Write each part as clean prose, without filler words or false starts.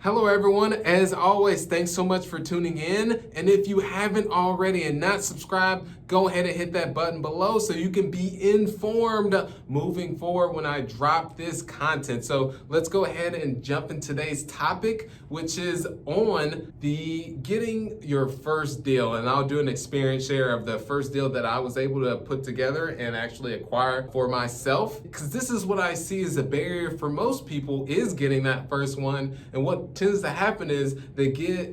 Hello everyone, as always, thanks so much for tuning in. And if you haven't already and not subscribed, go ahead and hit that button below so you can be informed moving forward when I drop this content. So let's go ahead and jump into today's topic, which is on the getting your first deal. And I'll do an experience share of the first deal that I was able to put together and actually acquire for myself. Because this is what I see as a barrier for most people, is getting that first one. And what tends to happen is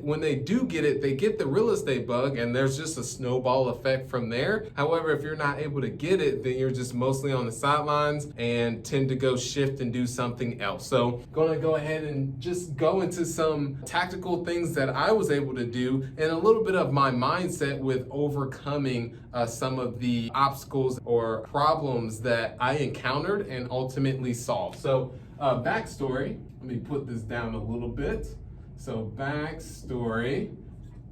when they do get it, they get the real estate bug, and there's just a snowball effect from there. However, if you're not able to get it, then you're just mostly on the sidelines and tend to go shift and do something else. So going to go ahead and just go into some tactical things that I was able to do and a little bit of my mindset with overcoming some of the obstacles or problems that I encountered and ultimately solved. So backstory, let me put this down a little bit. So backstory,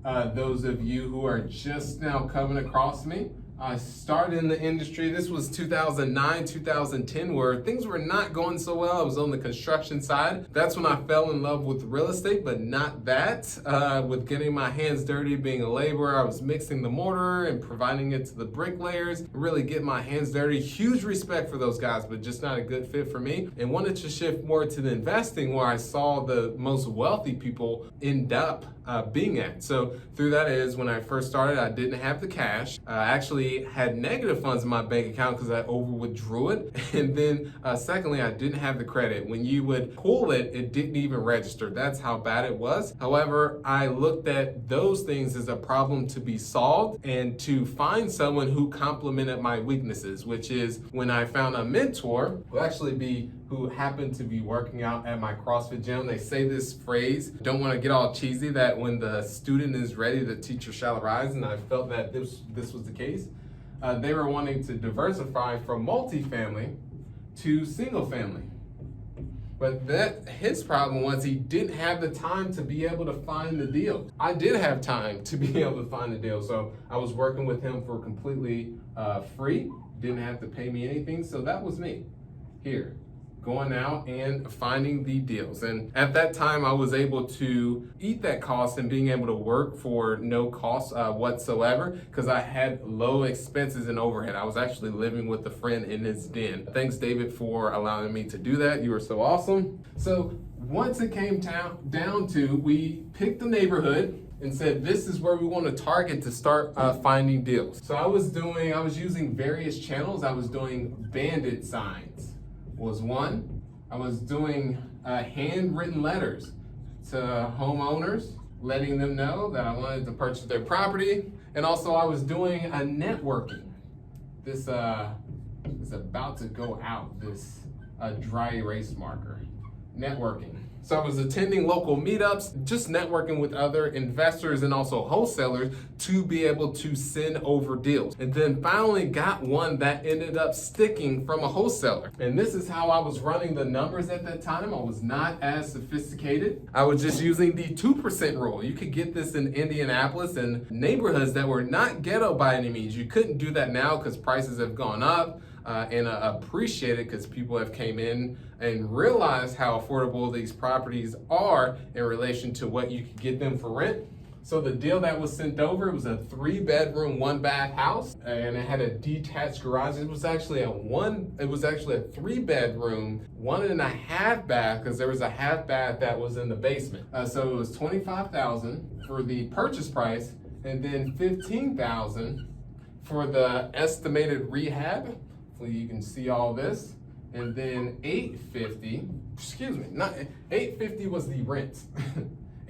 those of you who are just now coming across me, I started in the industry. This was 2009, 2010, where things were not going so well. I was on the construction side. That's when I fell in love with real estate, but not that. With getting my hands dirty, being a laborer, I was mixing the mortar and providing it to the bricklayers, really get my hands dirty. Huge respect for those guys, but just not a good fit for me. And wanted to shift more to the investing, where I saw the most wealthy people end up being at. So through that is when I first started, I didn't have the cash. I actually had negative funds in my bank account because I over withdrew it. And then secondly, I didn't have the credit. When you would pull it, it didn't even register. That's how bad it was. However, I looked at those things as a problem to be solved and to find someone who complemented my weaknesses, which is when I found a mentor who happened to be working out at my CrossFit gym. They say this phrase, don't want to get all cheesy, that when the student is ready, the teacher shall arise. And I felt that this was the case. They were wanting to diversify from multifamily to single family. But his problem was he didn't have the time to be able to find the deal. I did have time to be able to find the deal. So I was working with him for completely free, didn't have to pay me anything. So that was me here, going out and finding the deals. And at that time, I was able to eat that cost and being able to work for no cost whatsoever, because I had low expenses and overhead. I was actually living with a friend in his den. Thanks, David, for allowing me to do that. You were so awesome. So once it came down to, we picked the neighborhood and said, this is where we want to target to start finding deals. So I was using various channels. I was doing bandit signs was one. I was doing handwritten letters to homeowners, letting them know that I wanted to purchase their property. And also I was doing a networking. This is about to go out, this dry erase marker. Networking. So I was attending local meetups, just networking with other investors and also wholesalers to be able to send over deals. And then finally got one that ended up sticking from a wholesaler. And this is how I was running the numbers at that time. I was not as sophisticated. I was just using the 2% rule. You could get this in Indianapolis and neighborhoods that were not ghetto by any means. You couldn't do that now because prices have gone up. And appreciate it because people have came in and realized how affordable these properties are in relation to what you could get them for rent. So the deal that was sent over, it was a 3-bedroom, 1-bath house, and it had a detached garage. It was actually a 3-bedroom, 1.5 bath, because there was a half bath that was in the basement. So it was $25,000 for the purchase price, and then $15,000 for the estimated rehab. You can see all this, and then $850 was the rent.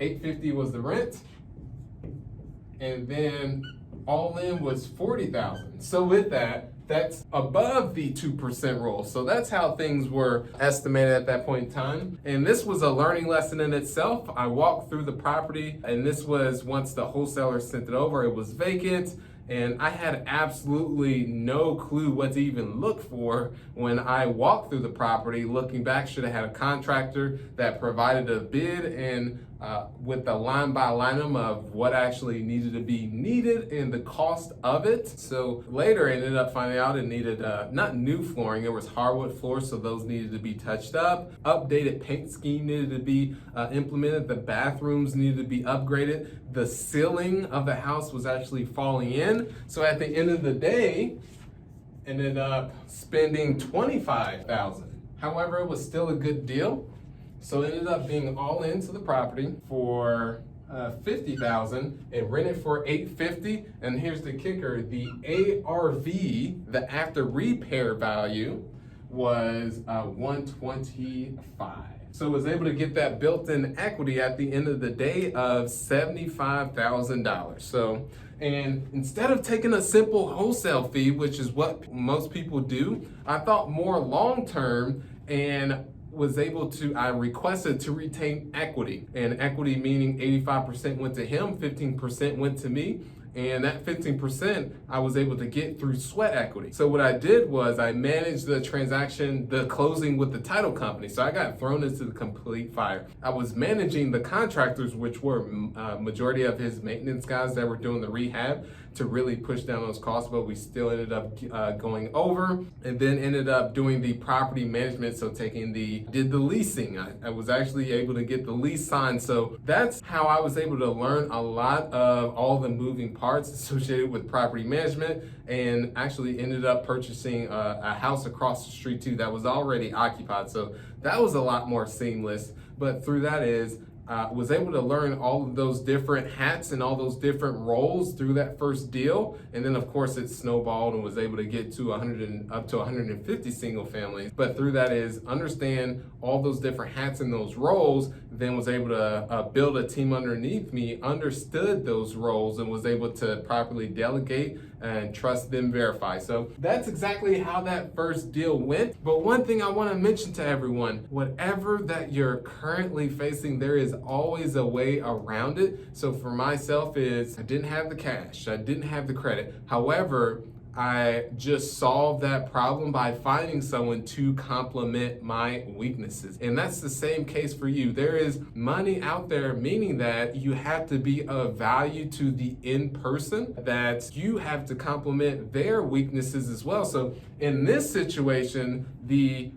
$850 was the rent, and then all in was $40,000. So with that, that's above the 2% rule. So that's how things were estimated at that point in time. And this was a learning lesson in itself. I walked through the property, and this was once the wholesaler sent it over, it was vacant. and I had absolutely no clue what to even look for when I walked through the property. Looking back, should have had a contractor that provided a bid and with the line by line of what actually needed to be needed and the cost of it. So later I ended up finding out it needed not new flooring, it was hardwood floors, so those needed to be touched up. Updated paint scheme needed to be implemented. The bathrooms needed to be upgraded. The ceiling of the house was actually falling in. So at the end of the day, ended up spending $25,000. However, it was still a good deal. So it ended up being all into the property for $50,000 and rented for $850. And here's the kicker: the ARV, the after repair value, was $125. So I was able to get that built-in equity at the end of the day of $75,000. So, and instead of taking a simple wholesale fee, which is what most people do, I thought more long-term and was able to, I requested to retain equity. And equity meaning 85% went to him, 15% went to me. And that 15% I was able to get through sweat equity. So what I did was I managed the transaction, the closing with the title company. So I got thrown into the complete fire. I was managing the contractors, which were majority of his maintenance guys that were doing the rehab, to really push down those costs, but we still ended up going over, and then ended up doing the property management. So did the leasing. I was actually able to get the lease signed. So that's how I was able to learn a lot of all the moving parts associated with property management, and actually ended up purchasing a house across the street too that was already occupied. So that was a lot more seamless. But through that was able to learn all of those different hats and all those different roles through that first deal. And then of course it snowballed and was able to get to up to 150 single families. But through that understand all those different hats and those roles, then was able to build a team underneath me, understood those roles, and was able to properly delegate and trust them, verify. So that's exactly how that first deal went. But one thing I want to mention to everyone: whatever that you're currently facing, there is always a way around it. So for myself, I didn't have the cash, I didn't have the credit. However, I just solved that problem by finding someone to complement my weaknesses. And that's the same case for you. There is money out there, meaning that you have to be of value to the end person, that you have to complement their weaknesses as well. So in this situation,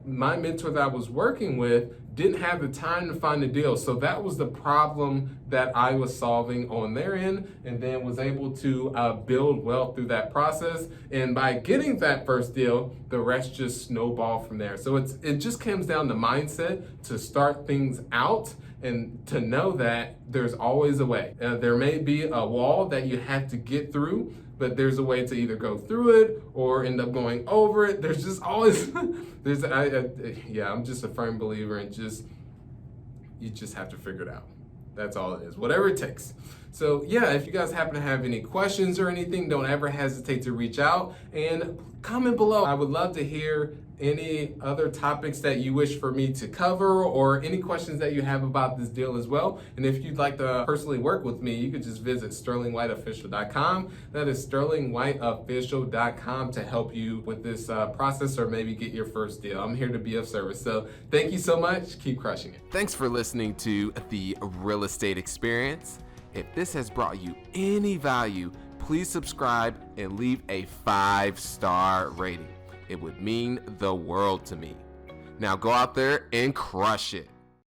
my mentor that I was working with didn't have the time to find a deal. So that was the problem that I was solving on their end, and then was able to build wealth through that process. And by getting that first deal, the rest just snowballed from there. So it just comes down to mindset, to start things out, and to know that there's always a way. There may be a wall that you have to get through, but there's a way to either go through it or end up going over it. There's just always, I'm just a firm believer in you just have to figure it out. That's all it is, whatever it takes. So yeah, if you guys happen to have any questions or anything, don't ever hesitate to reach out and comment below. I would love to hear any other topics that you wish for me to cover, or any questions that you have about this deal as well. And if you'd like to personally work with me, you could just visit sterlingwhiteofficial.com. That is sterlingwhiteofficial.com to help you with this process, or maybe get your first deal. I'm here to be of service. So thank you so much. Keep crushing it. Thanks for listening to The Real Estate Experience. If this has brought you any value, please subscribe and leave a 5-star rating. It would mean the world to me. Now go out there and crush it.